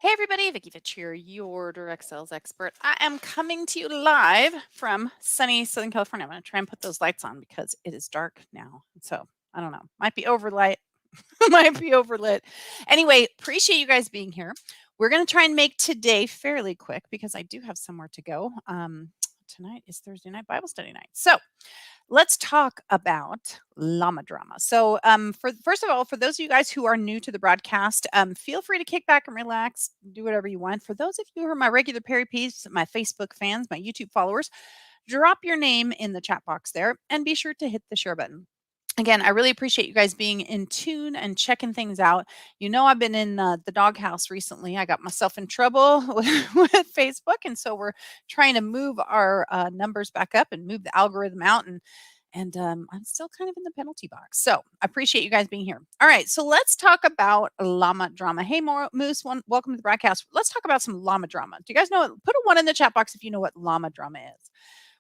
Hey everybody, Vicky Fitch here, your direct sales expert. I am coming to you live from sunny Southern California. I'm going to try and put those lights on because it is dark now. So I don't know, might be overlight, might be overlit. Anyway, appreciate you guys being here. We're going to try and make today fairly quick because I do have somewhere to go. Tonight is Thursday night Bible study night. So let's talk about llama drama. So, for first of all, for those of you guys who are new to the broadcast, feel free to kick back and relax, do whatever you want. For those of you who are my regular Perry Peeps, my Facebook fans, my YouTube followers, drop your name in the chat box there and be sure to hit the share button. Again, I really appreciate you guys being in tune and checking things out. You know, I've been in the doghouse recently. I got myself in trouble with Facebook, and so we're trying to move our numbers back up and move the algorithm out. And I'm still kind of in the penalty box. So I appreciate you guys being here. All right, so let's talk about llama drama. Hey, Moose, welcome to the broadcast. Let's talk about some llama drama. Do you guys know? Put a one in the chat box if you know what llama drama is.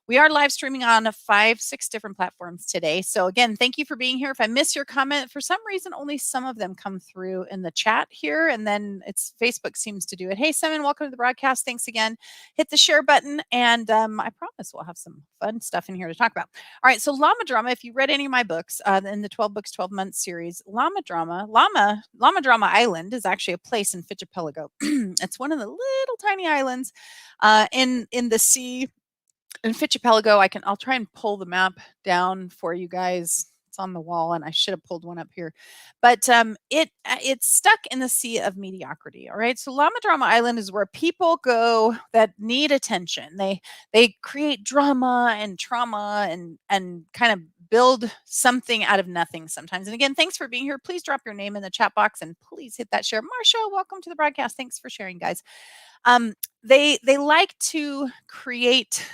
We are live streaming on 5-6 different platforms today. So again, thank you for being here. If I miss your comment, for some reason, only some of them come through in the chat here. And then it's Facebook seems to do it. Hey, Simon, welcome to the broadcast. Thanks again. Hit the share button. And I promise we'll have some fun stuff in here to talk about. All right. So Llama Drama, if you read any of my books in the 12 books, 12 months series, Llama Drama Island is actually a place in Fitchapelago. It's one of the little tiny islands in the sea in Fitchapelago. I'll try and pull the map down for you guys. It's on the wall, and I should have pulled one up here. But it's stuck in the sea of mediocrity. All right. So Llama Drama Island is where people go that need attention. They create drama and trauma and kind of build something out of nothing sometimes. And again, thanks for being here. Please drop your name in the chat box and please hit that share. Marsha, welcome to the broadcast. Thanks for sharing, guys. They like to create,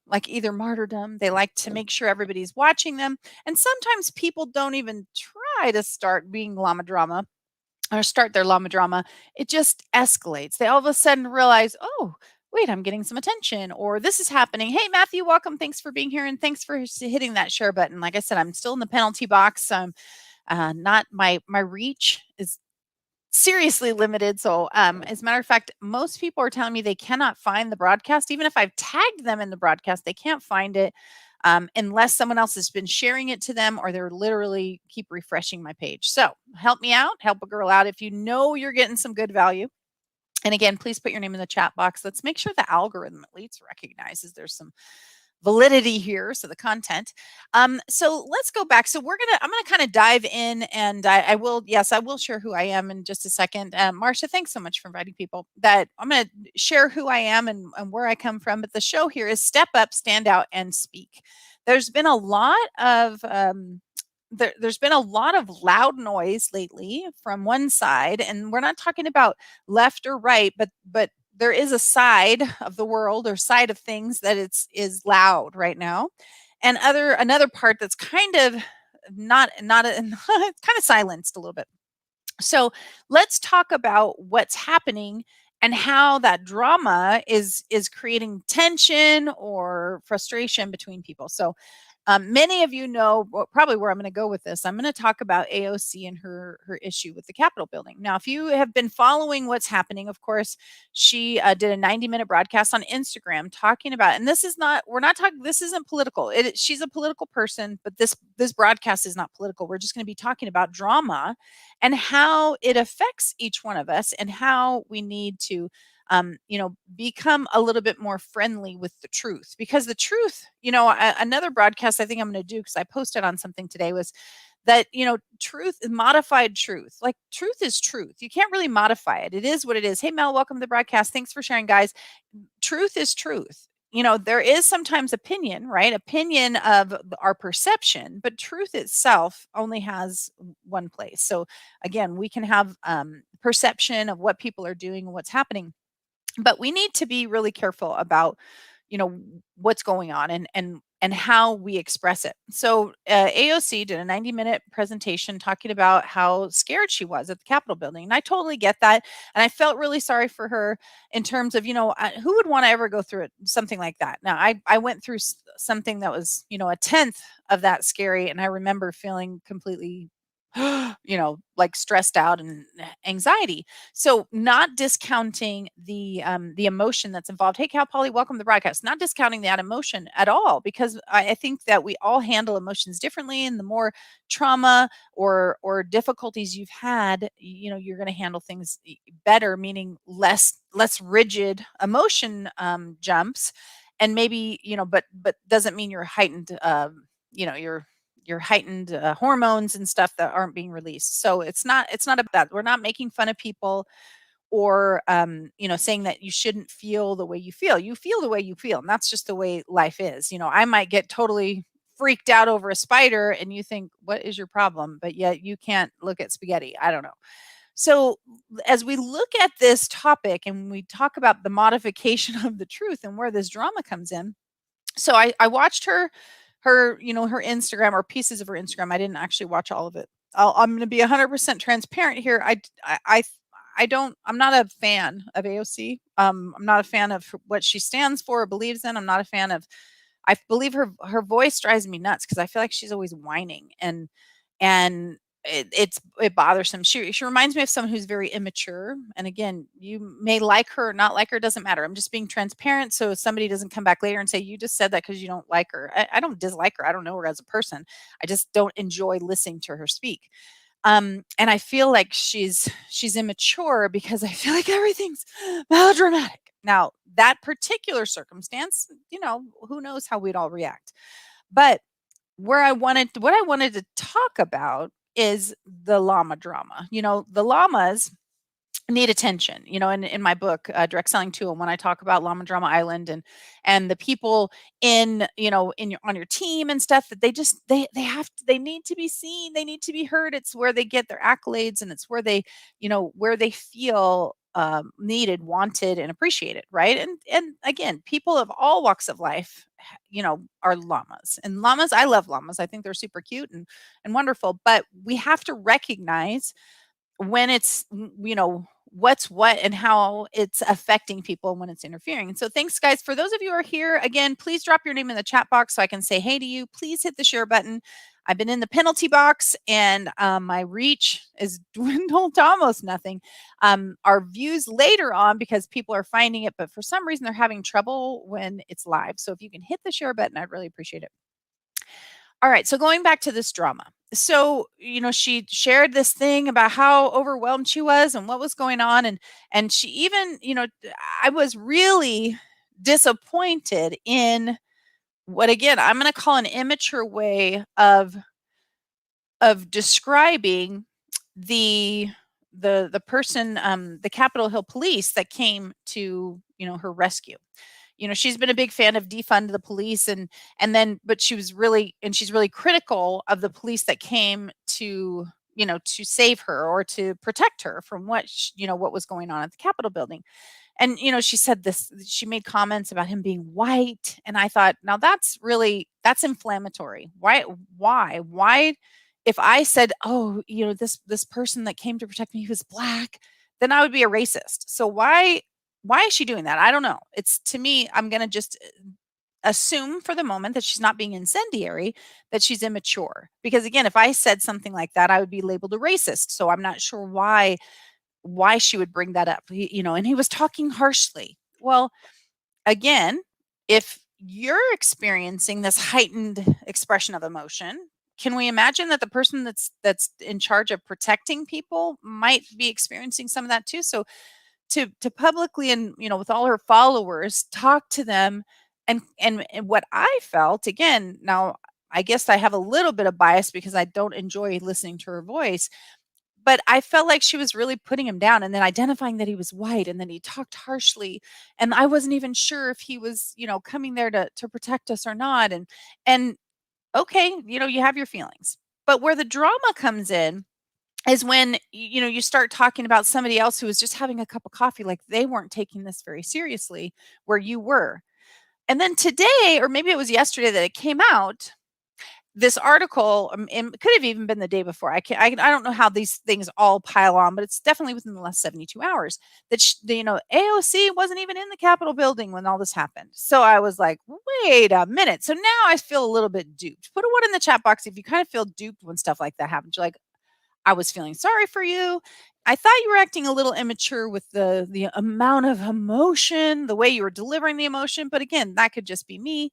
like either martyrdom. They like to make sure everybody's watching them. And sometimes people don't even try to start being llama drama or start their llama drama. It just escalates. They all of a sudden realize, oh, wait, I'm getting some attention, or this is happening. Hey, Matthew, welcome. Thanks for being here. And thanks for hitting that share button. Like I said, I'm still in the penalty box. Not my reach is seriously limited. So, as a matter of fact, most people are telling me they cannot find the broadcast. Even if I've tagged them in the broadcast, they can't find it unless someone else has been sharing it to them or they're literally keep refreshing my page. So help me out, help a girl out if you know you're getting some good value. And again, please put your name in the chat box. Let's make sure the algorithm at least recognizes there's some validity here, so the content. So let's go back. So I'm gonna kind of dive in, and I will share who I am in just a second. Marcia, thanks so much for inviting people. That I'm gonna share who I am and where I come from. But the show here is Step Up, Stand Out, and Speak. There's been a lot of there's been a lot of loud noise lately from one side, and we're not talking about left or right, but there is a side of the world or side of things that is loud right now, and another part that's kind of not kind of silenced a little bit. So let's talk about what's happening and how that drama is creating tension or frustration between people. So many of you know probably where I'm going to go with this. I'm going to talk about AOC and her issue with the Capitol building. Now, if you have been following what's happening, of course, she did a 90-minute broadcast on Instagram talking about, and this isn't political. She's a political person, but this broadcast is not political. We're just going to be talking about drama and how it affects each one of us and how we need to become a little bit more friendly with the truth, because the truth, another broadcast I think I'm going to do, because I posted on something today, was that, truth, modified truth, like truth is truth. You can't really modify it. It is what it is. Hey, Mel, welcome to the broadcast. Thanks for sharing, guys. Truth is truth. There is sometimes opinion, right? Opinion of our perception, but truth itself only has one place. So again, we can have perception of what people are doing and what's happening, but we need to be really careful about, what's going on and how we express it. So AOC did a 90-minute presentation talking about how scared she was at the Capitol building. And I totally get that. And I felt really sorry for her in terms of, who would want to ever go through something like that? Now, I went through something that was, a tenth of that scary. And I remember feeling completely like stressed out and anxiety. So not discounting the emotion that's involved. Hey, Cal Polly, welcome to the broadcast. Not discounting that emotion at all, because I think that we all handle emotions differently, and the more trauma or difficulties you've had, you're going to handle things better, meaning less rigid emotion jumps, and maybe but doesn't mean you're heightened. Your heightened hormones and stuff that aren't being released. So it's not about that. We're not making fun of people or saying that you shouldn't feel the way you feel. You feel the way you feel, and that's just the way life is. I might get totally freaked out over a spider, and you think, what is your problem? But yet you can't look at spaghetti. I don't know. So as we look at this topic and we talk about the modification of the truth and where this drama comes in, so I watched her Instagram, or pieces of her Instagram. I didn't actually watch all of it. I'm going to be 100% transparent here. I'm not a fan of AOC. I'm not a fan of what she stands for or believes in. I'm not a fan of. I believe her voice drives me nuts because I feel like she's always whining, and it bothersome. She reminds me of someone who's very immature. And again, you may like her or not like her, doesn't matter. I'm just being transparent so somebody doesn't come back later and say you just said that because you don't like her. I don't dislike her. I don't know her as a person. I just don't enjoy listening to her speak. And I feel like she's immature because I feel like everything's melodramatic. Now, that particular circumstance, who knows how we'd all react. But what I wanted to talk about is the llama drama. The llamas need attention. In my book, Direct Selling 201, I talk about Llama Drama Island and the people on your team and stuff, that they need to be seen, they need to be heard. It's where they get their accolades, and it's where they feel needed, wanted, and appreciated, right? And again, people of all walks of life, are llamas. And llamas, I love llamas. I think they're super cute and wonderful. But we have to recognize when it's what's what and how it's affecting people when it's interfering. And so thanks, guys. For those of you who are here, again, please drop your name in the chat box so I can say hey to you. Please hit the share button. I've been in the penalty box, and my reach is dwindled to almost nothing. Our views later on, because people are finding it, but for some reason they're having trouble when it's live. So if you can hit the share button, I'd really appreciate it. All right, so going back to this drama. So, she shared this thing about how overwhelmed she was and what was going on, and she even, I was really disappointed in what, again, I'm going to call an immature way of describing the person, the Capitol Hill police that came to, her rescue. She's been a big fan of defund the police, but she's really critical of the police that came to save her or to protect her from what was going on at the Capitol building. And she said this, she made comments about him being white, and I thought, now that's inflammatory. Why if I said, oh, this person that came to protect me, he was black, then I would be a racist. So why is she doing that? I don't know. It's, to me, I'm going to just assume for the moment that she's not being incendiary, that she's immature. Because again, if I said something like that, I would be labeled a racist. So I'm not sure why she would bring that up. And he was talking harshly. Well, again, if you're experiencing this heightened expression of emotion, can we imagine that the person that's in charge of protecting people might be experiencing some of that too? So to publicly, and with all her followers, talk to them, and what I felt, again, now I guess I have a little bit of bias because I don't enjoy listening to her voice, but I felt like she was really putting him down, and then identifying that he was white, and then he talked harshly, and I wasn't even sure if he was coming there to protect us or not. And okay, you have your feelings, but where the drama comes in is when you start talking about somebody else who was just having a cup of coffee, like they weren't taking this very seriously where you were. And then today, or maybe it was yesterday that it came out, this article, it could have even been the day before. I don't know how these things all pile on, but it's definitely within the last 72 hours that AOC wasn't even in the Capitol building when all this happened. So I was like, wait a minute. So now I feel a little bit duped. Put a one in the chat box if you kind of feel duped when stuff like that happens. You're like, I was feeling sorry for you. I thought you were acting a little immature with the amount of emotion, the way you were delivering the emotion, but again, that could just be me.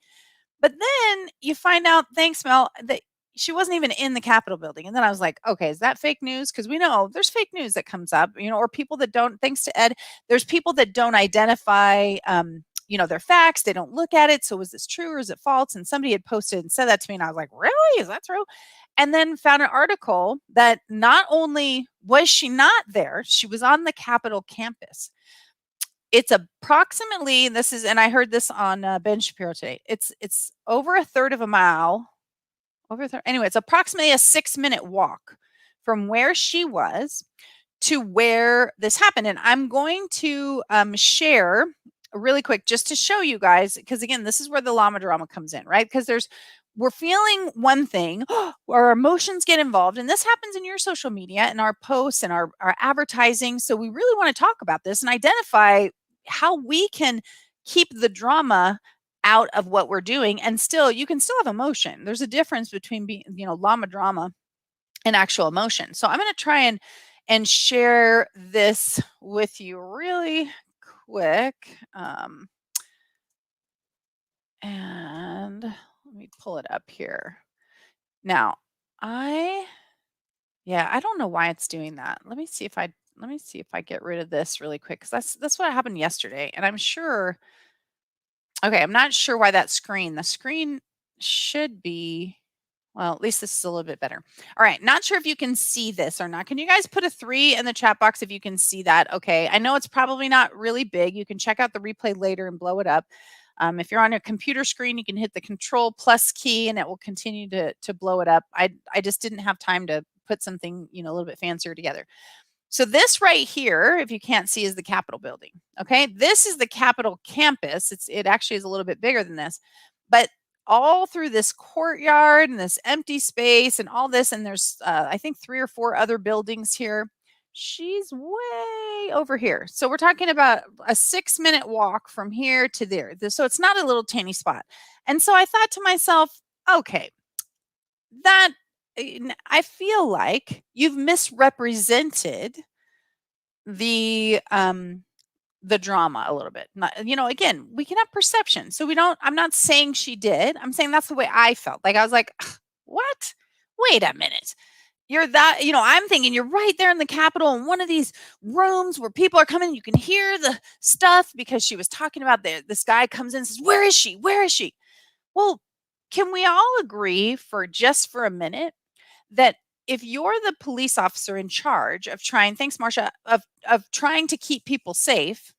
But then you find out, thanks, Mel, that she wasn't even in the Capitol building. And then I was like, okay, is that fake news? Because we know there's fake news that comes up, or people that don't, thanks to Ed, there's people that don't identify, their facts. They don't look at it. So is this true or is it false? And somebody had posted and said that to me. And I was like, really? Is that true? And then found an article that not only was she not there, she was on the Capitol campus. It's approximately, and I heard this on Ben Shapiro today. It's over a third of a mile. Anyway, it's approximately a 6-minute walk from where she was to where this happened. And I'm going to share really quick just to show you guys, because again, this is where the llama drama comes in, right? Because we're feeling one thing, our emotions get involved, and this happens in your social media and our posts and our advertising. So we really want to talk about this and identify how we can keep the drama out of what we're doing, and you can still have emotion. There's a difference between being, llama drama and actual emotion. So I'm going to try and share this with you really quick. And let me pull it up here. Now, I don't know why it's doing that. Let me see if I get rid of this really quick, because that's what happened yesterday, and I'm sure. Okay, I'm not sure why the screen should be, well, at least this is a little bit better. All right, not sure if you can see this or not. Can you guys put a 3 in the chat box if you can see that? Okay, I know it's probably not really big. You can check out the replay later and blow it up. If you're on a computer screen, you can hit the Control+ key and it will continue to blow it up. I just didn't have time to put something, a little bit fancier together. So this right here, if you can't see, is the Capitol building. Okay, this is the Capitol campus. It actually is a little bit bigger than this, but all through this courtyard and this empty space and all this, and there's I think 3 or 4 other buildings here. She's way over here. So we're talking about a 6-minute walk from here to there. So it's not a little tiny spot. And so I thought to myself, okay, I feel like you've misrepresented the drama a little bit. Again, we can have perception. So I'm not saying she did. I'm saying that's the way I felt. Like I was like, what? Wait a minute. I'm thinking you're right there in the Capitol in one of these rooms where people are coming. You can hear the stuff, because she was talking about this guy comes in and says, where is she? Where is she? Well, can we all agree for a minute that if you're the police officer in charge of trying, thanks, Marsha, of trying to keep people safe,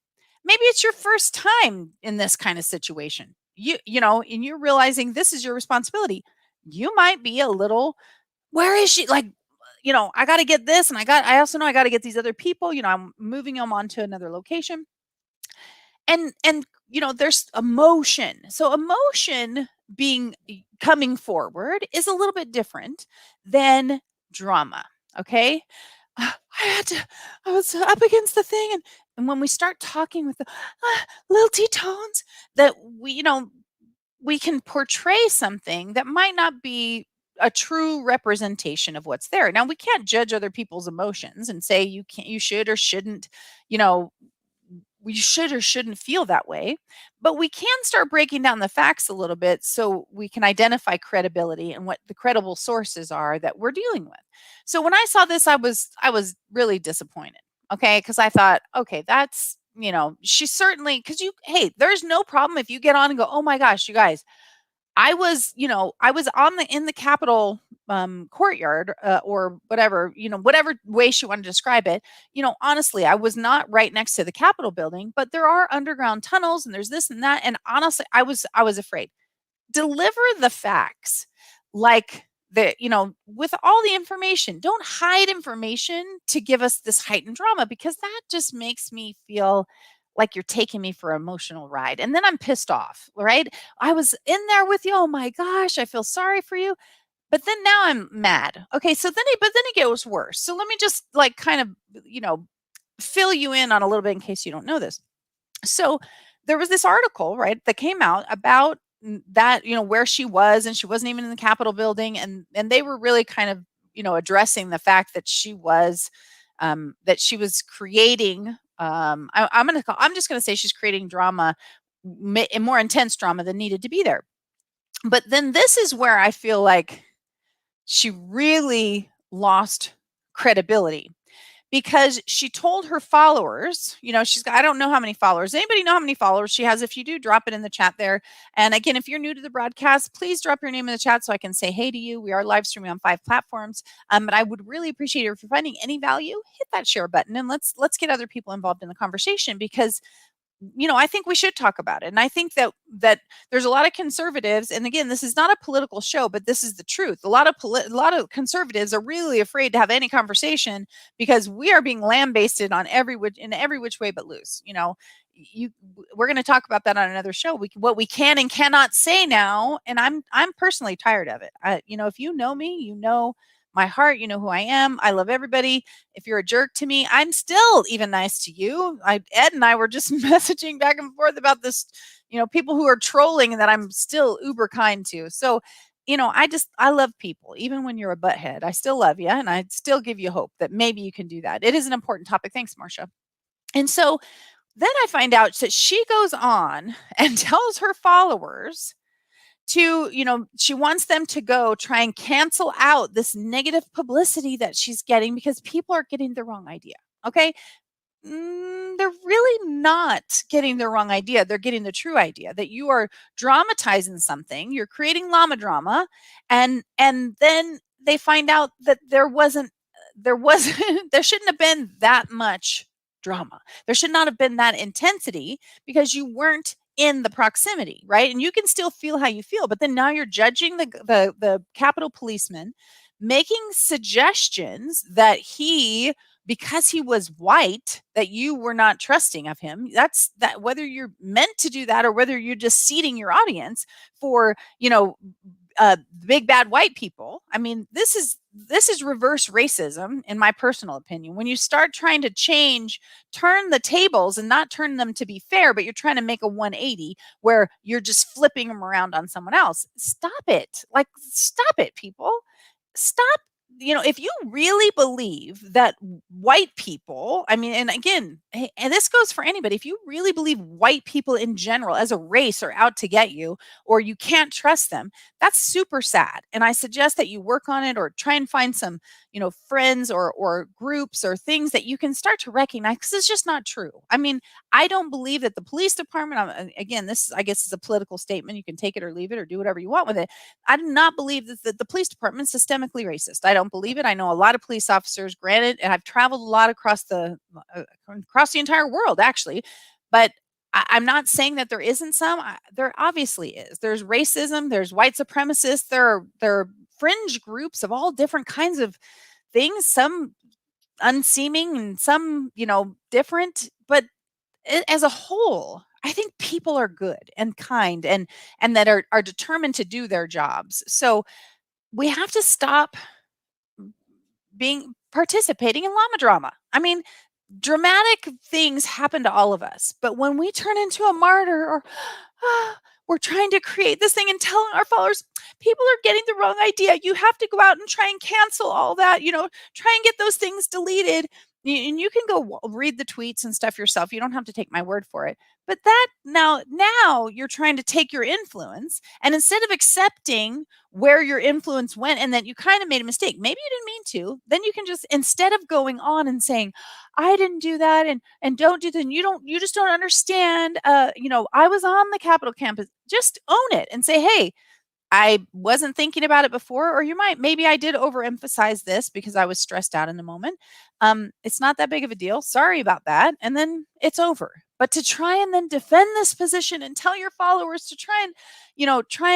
maybe it's your first time in this kind of situation, and you're realizing this is your responsibility. You might be a little, where is she? Like, I got to get this. And I also know I got to get these other people, I'm moving them on to another location. And there's emotion. So emotion coming forward is a little bit different than drama. Okay. I was up against the thing. And when we start talking with the lilty tones, that we can portray something that might not be a true representation of what's there. Now, we can't judge other people's emotions and say you should or shouldn't, we should or shouldn't feel that way, but we can start breaking down the facts a little bit so we can identify credibility and what the credible sources are that we're dealing with. So when I saw this, I was really disappointed. Okay. Cause I thought, okay, that's, she certainly, hey, there's no problem if you get on and go, oh my gosh, you guys, I was in the Capitol courtyard, or whatever, whatever way she wanted to describe it. Honestly, I was not right next to the Capitol building, but there are underground tunnels and there's this and that. And honestly, I was afraid. Deliver the facts, like with all the information. Don't hide information to give us this heightened drama, because that just makes me feel like you're taking me for an emotional ride. And then I'm pissed off, right? I was in there with you. Oh my gosh, I feel sorry for you. But then now I'm mad. Okay, so then it gets worse. So let me just kind of, fill you in on a little bit in case you don't know this. So there was this article, right, that came out about that, where she was, and she wasn't even in the Capitol building. And they were really kind of addressing the fact that she was creating. I'm just gonna say she's creating drama, more intense drama than needed to be there. But then this is where I feel like she really lost credibility because she told her followers, she's got, I don't know how many followers. Anybody know how many followers she has? If you do, drop it in the chat there. And again, if you're new to the broadcast, please drop your name in the chat so I can say hey to you. We are live streaming on 5 platforms. But I would really appreciate it if you're finding any value, hit that share button and let's get other people involved in the conversation because I think we should talk about it. And I think that there's a lot of conservatives, and again, this is not a political show, but this is the truth. A lot of conservatives are really afraid to have any conversation because we are being lambasted in every which way but loose. We're going to talk about that on another show. What we can and cannot say now, and I'm personally tired of it. If you know me, you know my heart, you know who I am. I love everybody. If you're a jerk to me, I'm still even nice to you. Ed and I were just messaging back and forth about this, people who are trolling that I'm still uber kind to. So, I love people. Even when you're a butthead, I still love you and I still give you hope that maybe you can do that. It is an important topic. Thanks, Marcia. And so then I find out that she goes on and tells her followers she wants them to go try and cancel out this negative publicity that she's getting because people are getting the wrong idea. Okay. They're really not getting the wrong idea. They're getting the true idea that you are dramatizing something. You're creating llama drama. And then they find out that there shouldn't have been that much drama. There should not have been that intensity because you weren't in the proximity, right? And you can still feel how you feel, but then now you're judging the Capitol policeman, making suggestions that because he was white, that you were not trusting of him. That's that, whether you're meant to do that or whether you're just seeding your audience for, big bad white people. I mean, this is reverse racism, in my personal opinion. When you start trying to turn the tables and not turn them to be fair, but you're trying to make a 180 where you're just flipping them around on someone else. Stop it. Stop it, people. Stop. If you really believe that white people, I mean, and again, and this goes for anybody, if you really believe white people in general as a race are out to get you, or you can't trust them, that's super sad. And I suggest that you work on it or try and find some, friends or groups or things that you can start to recognize because it's just not true. I mean, I don't believe that the police department, again, this, I guess, is a political statement. You can take it or leave it or do whatever you want with it. I do not believe that the police department is systemically racist. I don't believe it. I know a lot of police officers, granted, and I've traveled a lot across the entire world, actually, but I'm not saying that there isn't some. There obviously is. There's racism. There's white supremacists. There are fringe groups of all different kinds of things. Some unseeming and some, different. But as a whole, I think people are good and kind and that are determined to do their jobs. So we have to stop participating in llama drama. I mean, dramatic things happen to all of us, but when we turn into a martyr or we're trying to create this thing and telling our followers, people are getting the wrong idea. You have to go out and try and cancel all that, try and get those things deleted. And you can go read the tweets and stuff yourself. You don't have to take my word for it. But that now you're trying to take your influence, and instead of accepting where your influence went and that you kind of made a mistake, maybe you didn't mean to, then you can just, instead of going on and saying, I didn't do that and don't do that, and you just don't understand, I was on the Capitol campus, just own it and say, hey, I wasn't thinking about it before, or maybe I did overemphasize this because I was stressed out in the moment. It's not that big of a deal. Sorry about that. And then it's over. But to try and then defend this position and tell your followers to try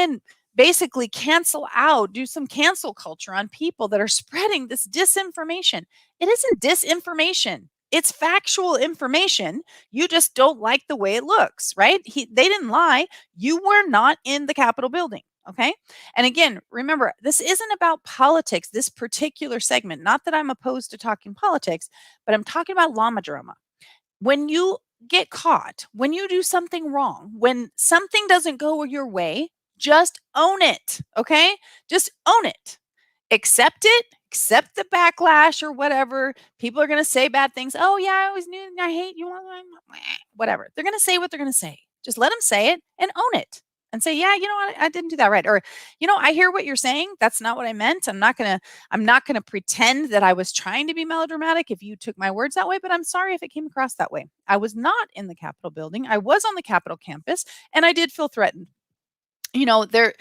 and basically do some cancel culture on people that are spreading this disinformation. It isn't disinformation. It's factual information. You just don't like the way it looks, right? They didn't lie. You were not in the Capitol building. Okay. And again, remember, this isn't about politics, this particular segment. Not that I'm opposed to talking politics, but I'm talking about llama drama. When you get caught, when you do something wrong, when something doesn't go your way, just own it. Okay. Just own it. Accept it. accept the backlash or whatever. People are going to say bad things. Oh, yeah, I always knew I hate you. Whatever. They're going to say what they're going to say. Just let them say it and own it and say, yeah, you know what? I didn't do that right. Or, I hear what you're saying. That's not what I meant. I'm not going to pretend that I was trying to be melodramatic if you took my words that way, but I'm sorry if it came across that way. I was not in the Capitol building. I was on the Capitol campus and I did feel threatened. There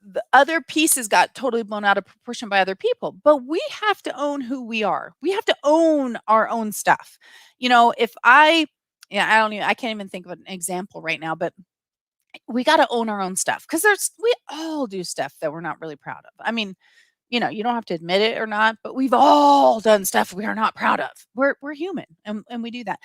the other pieces got totally blown out of proportion by other people, but we have to own who we are. We have to own our own stuff. If I can't even think of an example right now, but we got to own our own stuff because we all do stuff that we're not really proud of. I mean, you don't have to admit it or not, but we've all done stuff we are not proud of. We're human and we do that.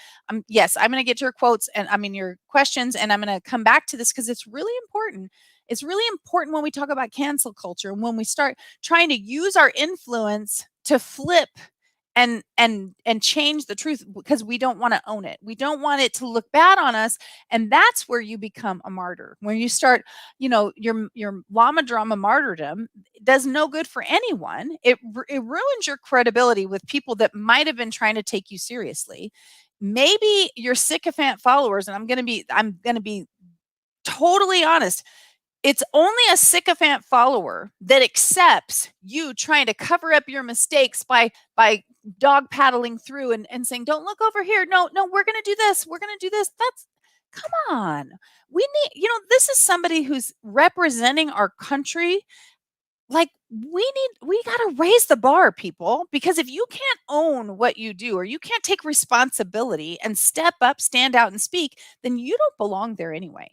Yes, I'm going to get to your quotes and your questions, and I'm going to come back to this because it's really important. It's really important when we talk about cancel culture and when we start trying to use our influence to flip and change the truth because we don't want to own it. We don't want it to look bad on us, and that's where you become a martyr. When you start, your llama drama martyrdom does no good for anyone. It ruins your credibility with people that might have been trying to take you seriously. Maybe your sycophant followers, and I'm going to be totally honest, it's only a sycophant follower that accepts you trying to cover up your mistakes by dog paddling through and saying, don't look over here. No, we're going to do this. We're going to do this. Come on. We need, this is somebody who's representing our country. Like we got to raise the bar, people, because if you can't own what you do or you can't take responsibility and step up, stand out and speak, then you don't belong there anyway.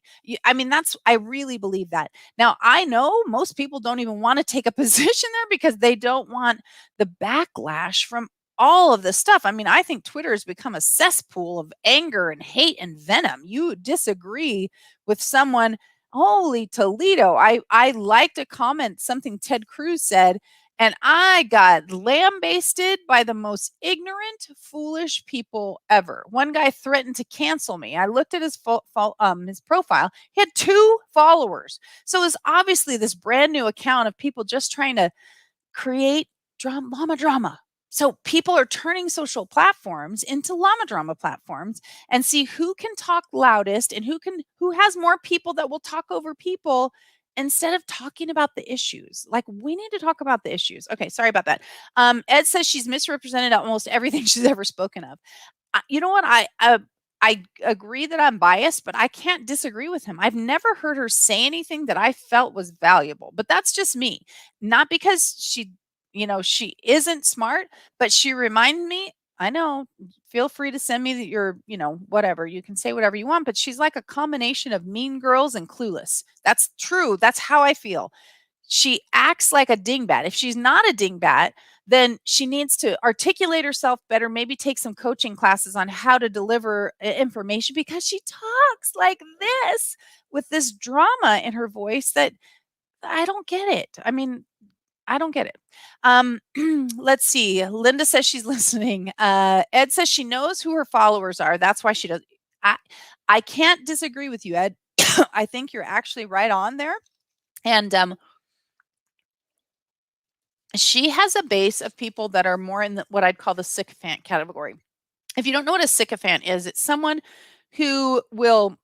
I really believe that. Now, I know most people don't even want to take a position there because they don't want the backlash from all of this stuff. I think Twitter has become a cesspool of anger and hate and venom. You disagree with someone. Holy Toledo. I liked a comment, something Ted Cruz said, and I got lambasted by the most ignorant, foolish people ever. One guy threatened to cancel me. I looked at his profile. He had 2 followers. So it's obviously this brand new account of people just trying to create llama drama. So people are turning social platforms into llama drama platforms and see who can talk loudest and who has more people that will talk over people instead of talking about the issues. Like, we need to talk about the issues. Okay, sorry about that. Ed says she's misrepresented almost everything she's ever spoken of. You know what? I agree that I'm biased, but I can't disagree with him. I've never heard her say anything that I felt was valuable, but that's just me. Not because she isn't smart, but she reminded me, I know, feel free to send me your, whatever. You can say whatever you want, but she's like a combination of Mean Girls and Clueless. That's true. That's how I feel. She acts like a dingbat. If she's not a dingbat, then she needs to articulate herself better, maybe take some coaching classes on how to deliver information, because she talks like this with this drama in her voice that I don't get it. I don't get it. Let's see. Linda says she's listening. Ed says she knows who her followers are. That's why she does. I can't disagree with you, Ed. I think you're actually right on there. And she has a base of people that are more in what I'd call the sycophant category. If you don't know what a sycophant is, it's someone who will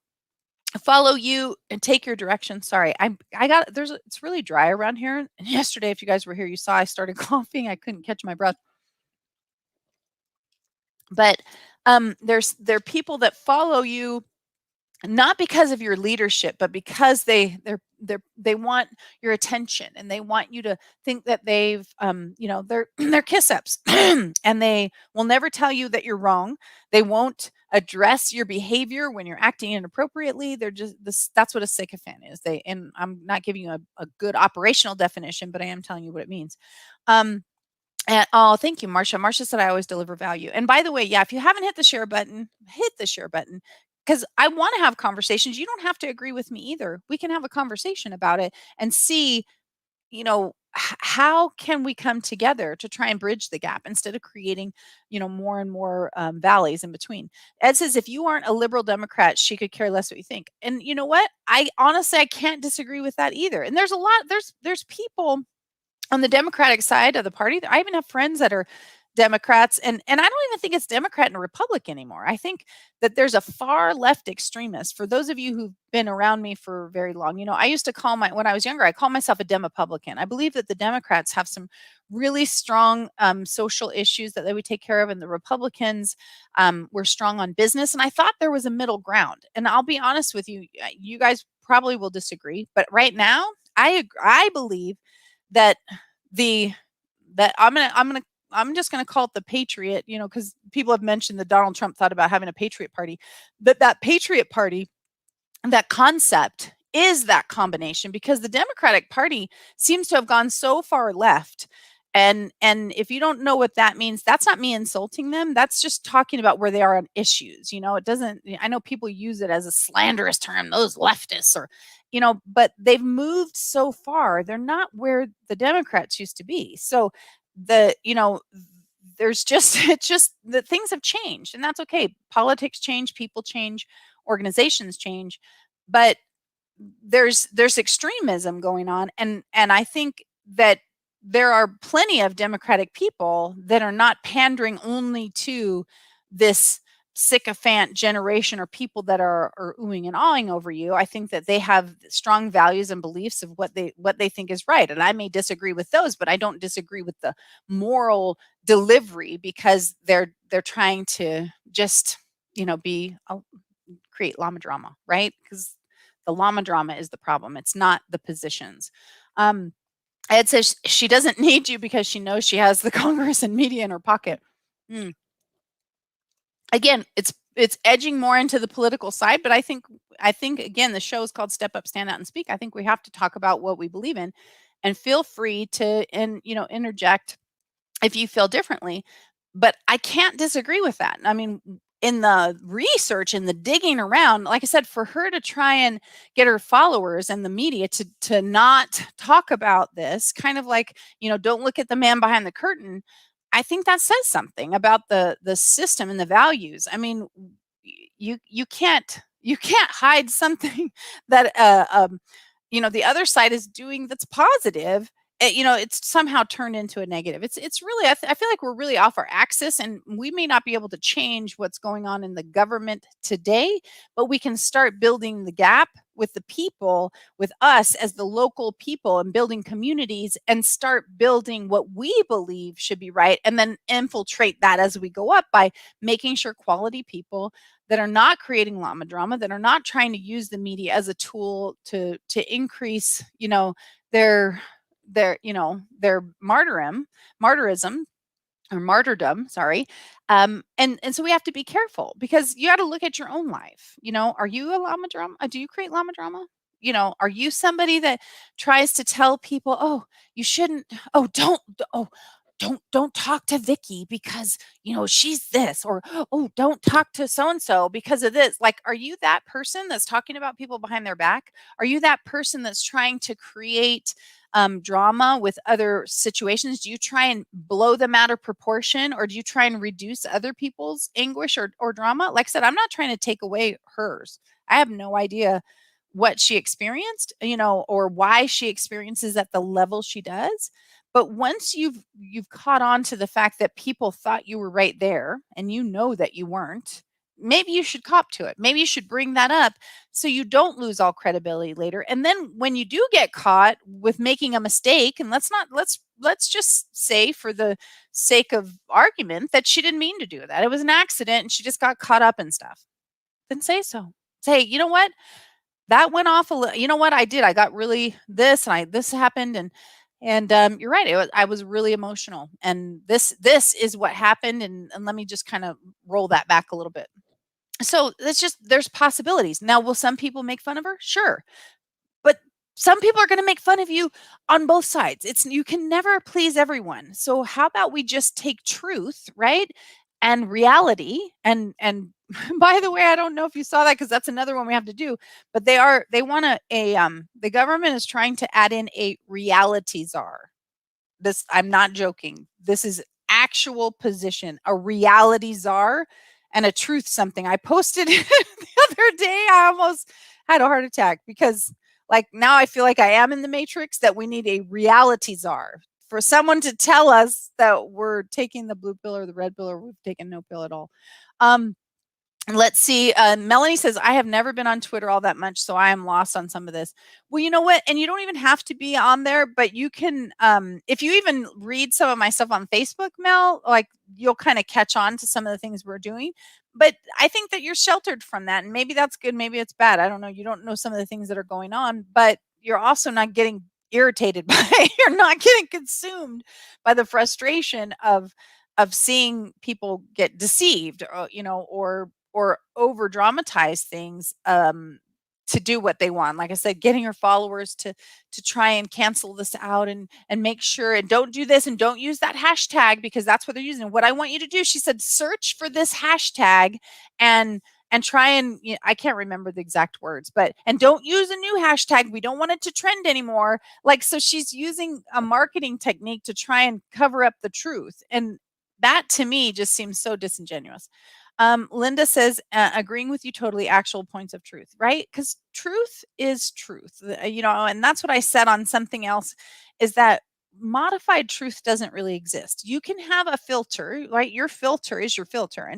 follow you and take your direction. Sorry, it's really dry around here. And yesterday, if you guys were here, you saw I started coughing. I couldn't catch my breath. But there are people that follow you not because of your leadership, but because they want your attention and they want you to think that they're kiss ups and they will never tell you that you're wrong. They won't address your behavior when you're acting inappropriately. They're just that's what a sycophant is. And I'm not giving you a good operational definition, but I am telling you what it means. And thank you, Marcia. Marcia said I always deliver value. And by the way, yeah, if you haven't hit the share button, hit the share button, because I want to have conversations. You don't have to agree with me either. We can have a conversation about it and see, how can we come together to try and bridge the gap instead of creating, more and more valleys in between. Ed says, if you aren't a liberal Democrat, she could care less what you think. And you know what? I honestly, I can't disagree with that either. And there's a lot, there's people on the Democratic side of the party, I even have friends that are Democrats, and I don't even think it's Democrat and Republican anymore. I think that there's a far left extremist. For those of you who've been around me for very long, I used to call when I was younger, I called myself a Demopublican. I believe that the Democrats have some really strong social issues that they would take care of, and the Republicans were strong on business. And I thought there was a middle ground. And I'll be honest with you, you guys probably will disagree, but right now, I believe that the that I'm just gonna call it the Patriot, because people have mentioned that Donald Trump thought about having a Patriot Party. That Patriot Party, that concept is that combination, because the Democratic Party seems to have gone so far left. And if you don't know what that means, that's not me insulting them. That's just talking about where they are on issues. It doesn't, I know people use it as a slanderous term, those leftists, or, but they've moved so far. They're not where the Democrats used to be. So there's just, it's just that things have changed, and that's okay. Politics change, people change, organizations change, but there's extremism going on, and I think that there are plenty of Democratic people that are not pandering only to this sycophant generation, or people that are oohing and awing over you. I think that they have strong values and beliefs of what they think is right, and I may disagree with those, but I don't disagree with the moral delivery, because they're trying to just create llama drama, right? Because the llama drama is the problem. It's not the positions. Ed says she doesn't need you because she knows she has the Congress and media in her pocket. Again, it's edging more into the political side, but I think again, the show is called Step Up, Stand Out, and Speak. I think we have to talk about what we believe in, and feel free to interject if you feel differently. But I can't disagree with that. I mean, in the research and the digging around, like I said, for her to try and get her followers and the media to not talk about this, kind of like, don't look at the man behind the curtain. I think that says something about the system and the values. I mean, you can't hide something that the other side is doing that's positive. It's somehow turned into a negative. It's really, I feel like we're really off our axis, and we may not be able to change what's going on in the government today, but we can start building the gap with the people, with us as the local people, and building communities, and start building what we believe should be right, and then infiltrate that as we go up by making sure quality people that are not creating llama drama, that are not trying to use the media as a tool to increase, their martyrism, or martyrdom, sorry. And so we have to be careful, because you got to look at your own life. Are you a llama drama? Do you create llama drama? Are you somebody that tries to tell people, oh, you shouldn't, oh, don't talk to Vicky because she's this, or oh, don't talk to so and so because of this. Like, are you that person that's talking about people behind their back? Are you that person that's trying to create drama with other situations? Do you try and blow them out of proportion, or do you try and reduce other people's anguish or drama? Like I said, I'm not trying to take away hers. I have no idea what she experienced, or why she experiences at the level she does. But once you've caught on to the fact that people thought you were right there, and that you weren't, maybe you should cop to it. Maybe you should bring that up, so you don't lose all credibility later. And then when you do get caught with making a mistake, and let's just say, for the sake of argument, that she didn't mean to do that. It was an accident and she just got caught up in stuff. Then say so. Say, you know what? That went off a little. You know what I did? I got really this, and this happened, and you're right. I was really emotional, and this is what happened, and let me just kind of roll that back a little bit. So there's possibilities. Now, will some people make fun of her? Sure. But some people are going to make fun of you on both sides. You can never please everyone. So how about we just take truth, right? And reality, and by the way, I don't know if you saw that, because that's another one we have to do, but they want the government is trying to add in a reality czar. This, I'm not joking. This is actual position, a reality czar and a truth something. I posted it the other day. I almost had a heart attack, because like now I feel like I am in the Matrix, that we need a reality czar for someone to tell us that we're taking the blue pill or the red pill or we've taken no pill at all. Let's see. Melanie says, I have never been on Twitter all that much, so I am lost on some of this. Well, you know what? And you don't even have to be on there, but you can, if you even read some of my stuff on Facebook, Mel, like you'll kind of catch on to some of the things we're doing. But I think that you're sheltered from that. And maybe that's good. Maybe it's bad. I don't know. You don't know some of the things that are going on, but you're also not getting irritated by it. You're not getting consumed by the frustration of seeing people get deceived, or, or over dramatize things to do what they want. Like I said, getting your followers to try and cancel this out and make sure and don't do this and don't use that hashtag because that's what they're using. What I want you to do, she said, search for this hashtag and try and I can't remember the exact words, but and don't use a new hashtag. We don't want it to trend anymore. Like, so she's using a marketing technique to try and cover up the truth. And that to me just seems so disingenuous. Linda says, agreeing with you totally, actual points of truth, right? Because truth is truth, and that's what I said on something else is that modified truth doesn't really exist. You can have a filter, right? Your filter is your filter.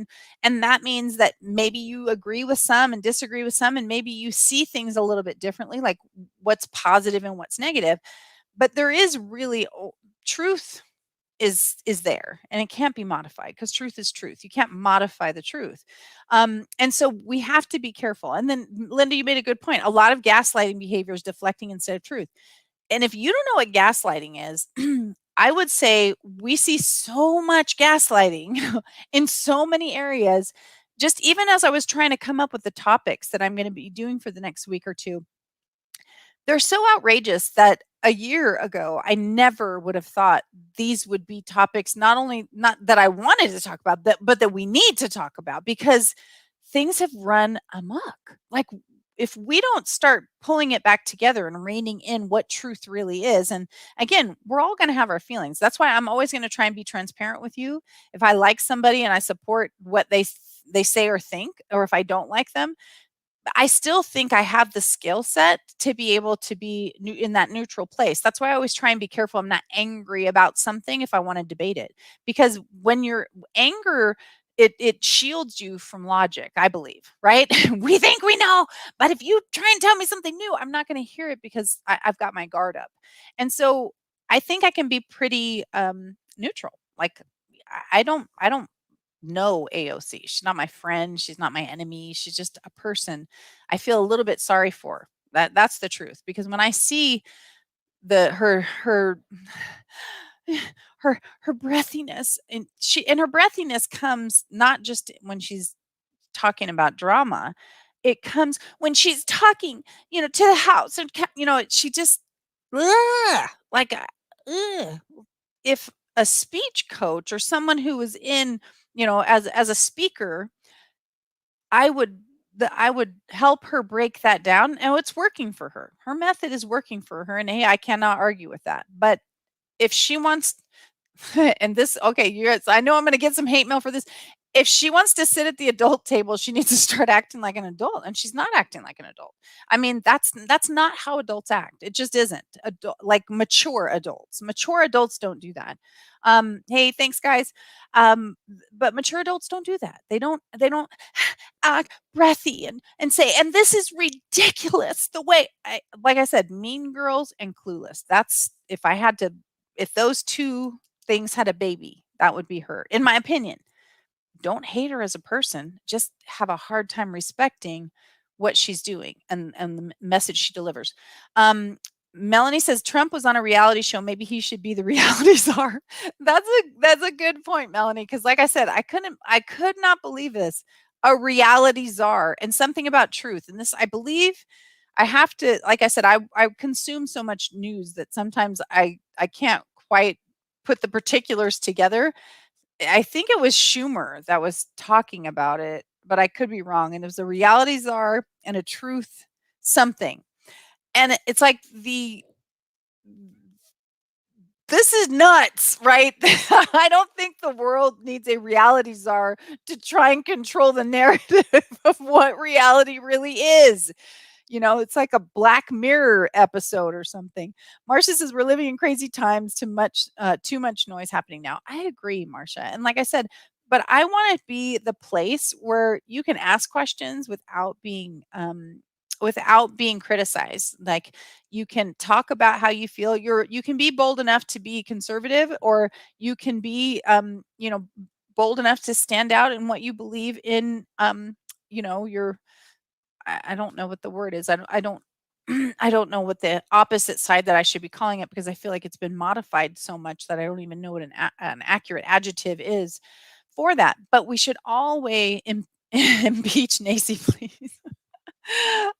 And that means that maybe you agree with some and disagree with some, and maybe you see things a little bit differently, like what's positive and what's negative. But there is really truth is there and it can't be modified because truth is truth. You can't modify the truth. And so we have to be careful. And then Linda, you made a good point. A lot of gaslighting behavior is deflecting instead of truth. And if you don't know what gaslighting is, I would say we see so much gaslighting in so many areas. Just even as I was trying to come up with the topics that I'm going to be doing for the next week or two, they're so outrageous that a year ago, I never would have thought these would be topics, not that I wanted to talk about, but that we need to talk about because things have run amok. Like, if we don't start pulling it back together and reining in what truth really is, and again, we're all going to have our feelings. That's why I'm always going to try and be transparent with you. If I like somebody and I support what they say or think, or if I don't like them, I still think I have the skill set to be able to be in that neutral place. That's why I always try and be careful. I'm not angry about something if I want to debate it, because when you're anger, it shields you from logic, I believe, right? We think we know, but if you try and tell me something new, I'm not going to hear it because I've got my guard up. And so I think I can be pretty neutral. Like I don't know AOC. She's not my friend. She's not my enemy. She's just a person I feel a little bit sorry for. That's the truth. Because when I see her her breathiness, and her breathiness comes not just when she's talking about drama. It comes when she's talking, to the house, and she just like ugh. If a speech coach or someone who was in, as a speaker, I would help her break that down, and it's working for her. Her method is working for her, and hey, I cannot argue with that. But if she wants and this okay, yes, I know I'm gonna get some hate mail for this. If she wants to sit at the adult table, she needs to start acting like an adult, and she's not acting like an adult. I mean, that's not how adults act. It just isn't. Like mature adults. Mature adults don't do that. Hey, thanks guys. But mature adults don't do that. They don't act breathy and say, and this is ridiculous. The way like I said, Mean Girls and Clueless. That's if those two things had a baby, that would be her, in my opinion. Don't hate her as a person, just have a hard time respecting what she's doing and the message she delivers. Melanie says Trump was on a reality show. Maybe he should be the reality czar. That's a good point, Melanie. Because like I said, I could not believe this. A reality czar and something about truth. And this, I believe, I have to. Like I said, I consume so much news that sometimes I can't quite put the particulars together. I think it was Schumer that was talking about it, but I could be wrong. And it was a reality czar and a truth something. And it's like this is nuts, right? I don't think the world needs a reality czar to try and control the narrative of what reality really is. It's like a Black Mirror episode or something. Marcia says we're living in crazy times. Too much noise happening now. I agree, Marcia. And like I said, but I want to be the place where you can ask questions without being criticized. Like you can talk about how you feel. You can be bold enough to be conservative, or you can be bold enough to stand out in what you believe in. Your I don't know what the word is. I don't I don't know what the opposite side that I should be calling it, because I feel like it's been modified so much that I don't even know what an accurate adjective is for that. But we should always impeach Nacy, please.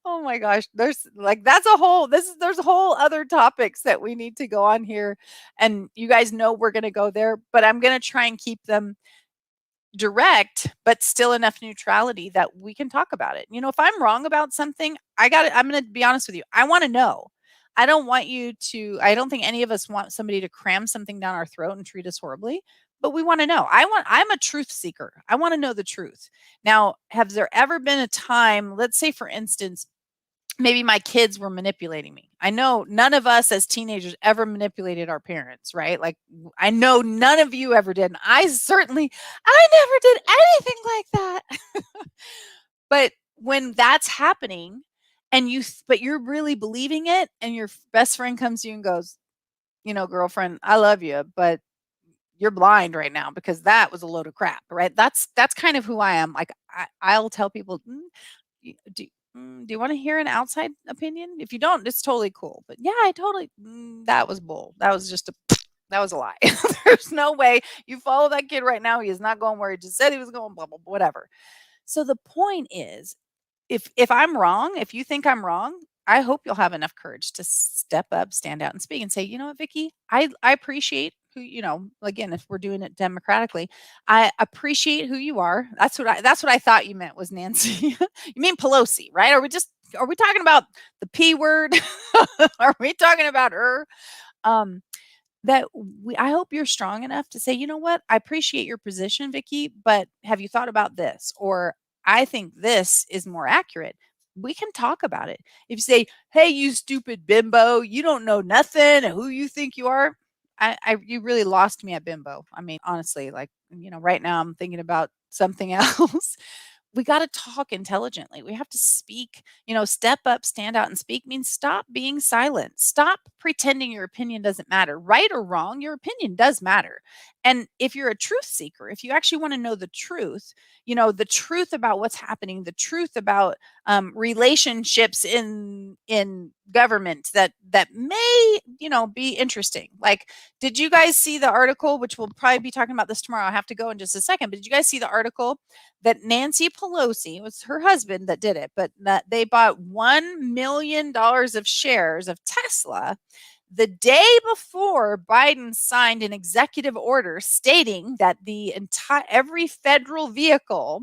Oh my gosh, there's a whole other topics that we need to go on here, and you guys know we're going to go there, but I'm going to try and keep them direct, but still enough neutrality that we can talk about it. If I'm wrong about something, I'm going to be honest with you. I want to know. I don't think any of us want somebody to cram something down our throat and treat us horribly, but we want to know. I'm a truth seeker. I want to know the truth. Now, have there ever been a time, let's say for instance, maybe my kids were manipulating me. I know none of us as teenagers ever manipulated our parents, right? Like I know none of you ever did. And I never did anything like that. But when that's happening but you're really believing it, and your best friend comes to you and goes, girlfriend, I love you, but you're blind right now because that was a load of crap, right? That's kind of who I am. Like I'll tell people, Y do do you wanna hear an outside opinion? If you don't, it's totally cool, but yeah, I totally that was bull. That was just a that was a lie. There's no way you follow that kid right now, he is not going where he just said he was going, blah, blah, whatever. So the point is, if I'm wrong, if you think I'm wrong, I hope you'll have enough courage to step up, stand out, and speak and say, "You know what, Vicky? I appreciate again, if we're doing it democratically, I appreciate who you are." That's what I thought you meant was Nancy. You mean Pelosi, right? Are we talking about the P word? Are we talking about her? Um, I hope you're strong enough to say, you know what, I appreciate your position, Vicky, but have you thought about this? Or I think this is more accurate. We can talk about it. If you say, hey, you stupid bimbo, you don't know nothing, who you think you are, you really lost me at bimbo. I mean, honestly, like, right now I'm thinking about something else. We got to talk intelligently. We have to speak, step up, stand out, and speak means stop being silent. Stop pretending your opinion doesn't matter. Right or wrong, your opinion does matter. And if you're a truth seeker, if you actually want to know the truth about what's happening, the truth about relationships in government that may, be interesting. Like, did you guys see the article, which we'll probably be talking about this tomorrow? I have to go in just a second, but did you guys see the article that Nancy Pelosi, it was her husband that did it, but that they bought $1 million of shares of Tesla the day before Biden signed an executive order stating that every federal vehicle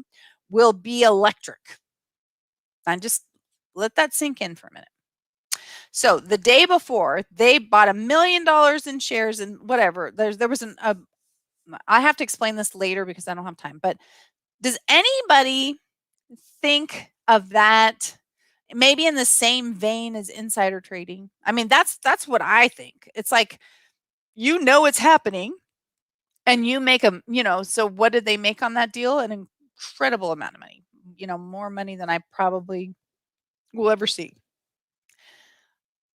will be electric? And just let that sink in for a minute. So the day before, they bought $1 million in shares and whatever. There was I have to explain this later because I don't have time, but does anybody think of that maybe in the same vein as insider trading? I mean, that's what I think. It's like, it's happening, and you make so what did they make on that deal? An incredible amount of money. More money than I probably will ever see,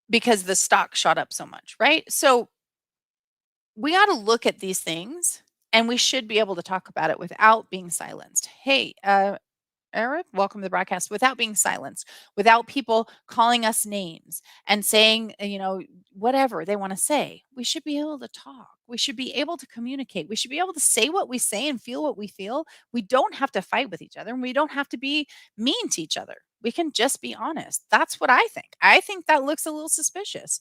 because the stock shot up so much, right? So we got to look at these things, and we should be able to talk about it without being silenced. Hey, Eric, welcome to the broadcast. Without being silenced, without people calling us names and saying, whatever they want to say, we should be able to talk. We should be able to communicate. We should be able to say what we say and feel what we feel. We don't have to fight with each other, and we don't have to be mean to each other. We can just be honest. That's what I think. I think that looks a little suspicious.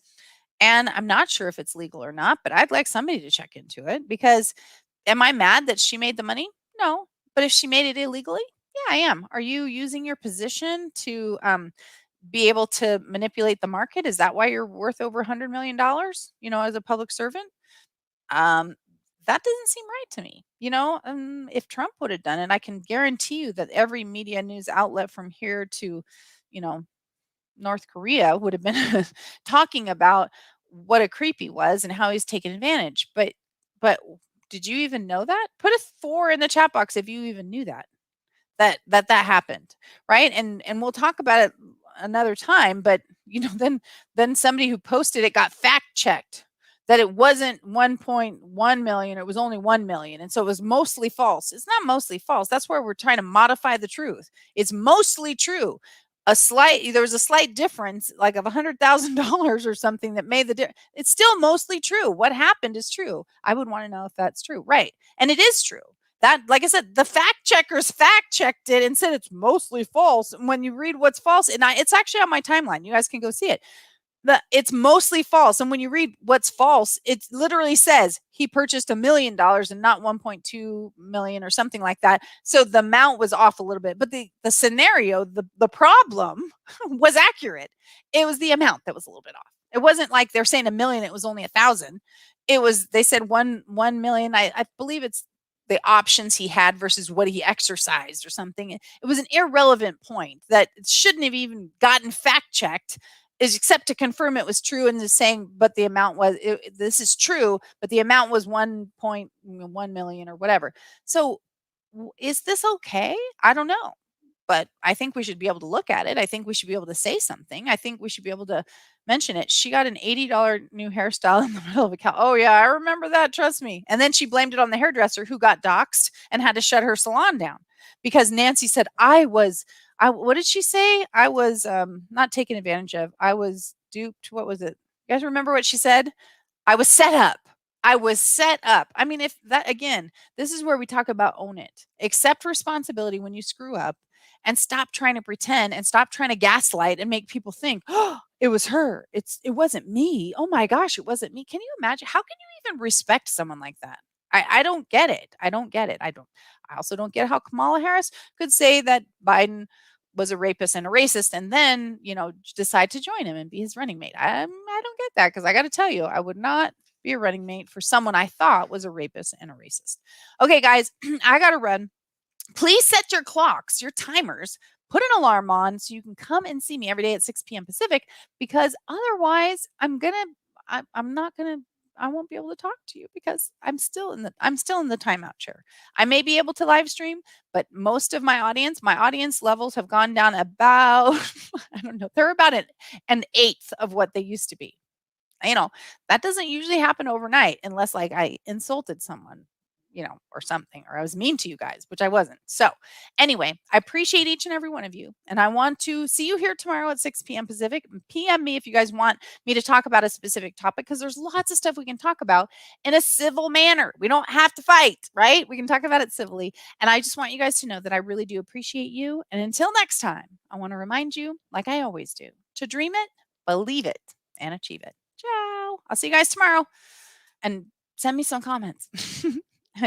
And I'm not sure if it's legal or not, but I'd like somebody to check into it, because am I mad that she made the money? No. But if she made it illegally, yeah, I am. Are you using your position to be able to manipulate the market? Is that why you're worth over $100 million, as a public servant? Um, that doesn't seem right to me. If Trump would have done it, I can guarantee you that every media news outlet from here to, you know, North Korea would have been talking about what a creep he was and how he's taken advantage. But did you even know that? Put a 4 in the chat box if you even knew that happened, right? And we'll talk about it another time, but then somebody who posted it got fact checked that it wasn't 1.1 million, it was only 1 million, and so it was mostly false. It's not mostly false. That's where we're trying to modify the truth. It's mostly true. There was a slight difference, like of $100,000 or something, that made the difference. It's still mostly true. What happened is true. I would want to know if that's true, right? And it is true. That, like I said, the fact checkers fact checked it and said it's mostly false. And when you read what's false, and it's actually on my timeline, you guys can go see it. It's mostly false. And when you read what's false, it literally says he purchased $1 million and not 1.2 million or something like that. So the amount was off a little bit, but the scenario, the problem was accurate. It was the amount that was a little bit off. It wasn't like they're saying 1 million, it was only 1,000. They said 1 million. I believe it's the options he had versus what he exercised or something. It was an irrelevant point that shouldn't have even gotten fact checked, is except to confirm it was true, and is saying, but the amount was, this is true, but the amount was 1.1 million or whatever. So is this okay? I don't know. But I think we should be able to look at it. I think we should be able to say something. I think we should be able to mention it. She got an $80 new hairstyle in the middle of a cow. Oh yeah, I remember that. Trust me. And then she blamed it on the hairdresser who got doxxed and had to shut her salon down because Nancy said, what did she say? I was not taken advantage of. I was duped. What was it? You guys remember what she said? I was set up. I was set up. I mean, if that, again, this is where we talk about own it. Accept responsibility when you screw up and stop trying to pretend and stop trying to gaslight and make people think, oh, it was her. It wasn't me. Oh my gosh, it wasn't me. Can you imagine? How can you even respect someone like that? I don't get it. I don't get it. I also don't get how Kamala Harris could say that Biden was a rapist and a racist and then, decide to join him and be his running mate. I don't get that, because I got to tell you, I would not be a running mate for someone I thought was a rapist and a racist. Okay, guys, I got to run. Please set your clocks, your timers, put an alarm on so you can come and see me every day at 6 p.m. Pacific, because otherwise I'm not going to, I won't be able to talk to you because I'm still in the timeout chair. I may be able to live stream, but most of my audience levels have gone down about, I don't know, they're about an eighth of what they used to be. That doesn't usually happen overnight unless like I insulted someone, or something, or I was mean to you guys, which I wasn't. So anyway, I appreciate each and every one of you. And I want to see you here tomorrow at 6 p.m. Pacific. PM me if you guys want me to talk about a specific topic, because there's lots of stuff we can talk about in a civil manner. We don't have to fight, right? We can talk about it civilly. And I just want you guys to know that I really do appreciate you. And until next time, I want to remind you, like I always do, to dream it, believe it, and achieve it. Ciao. I'll see you guys tomorrow. And send me some comments.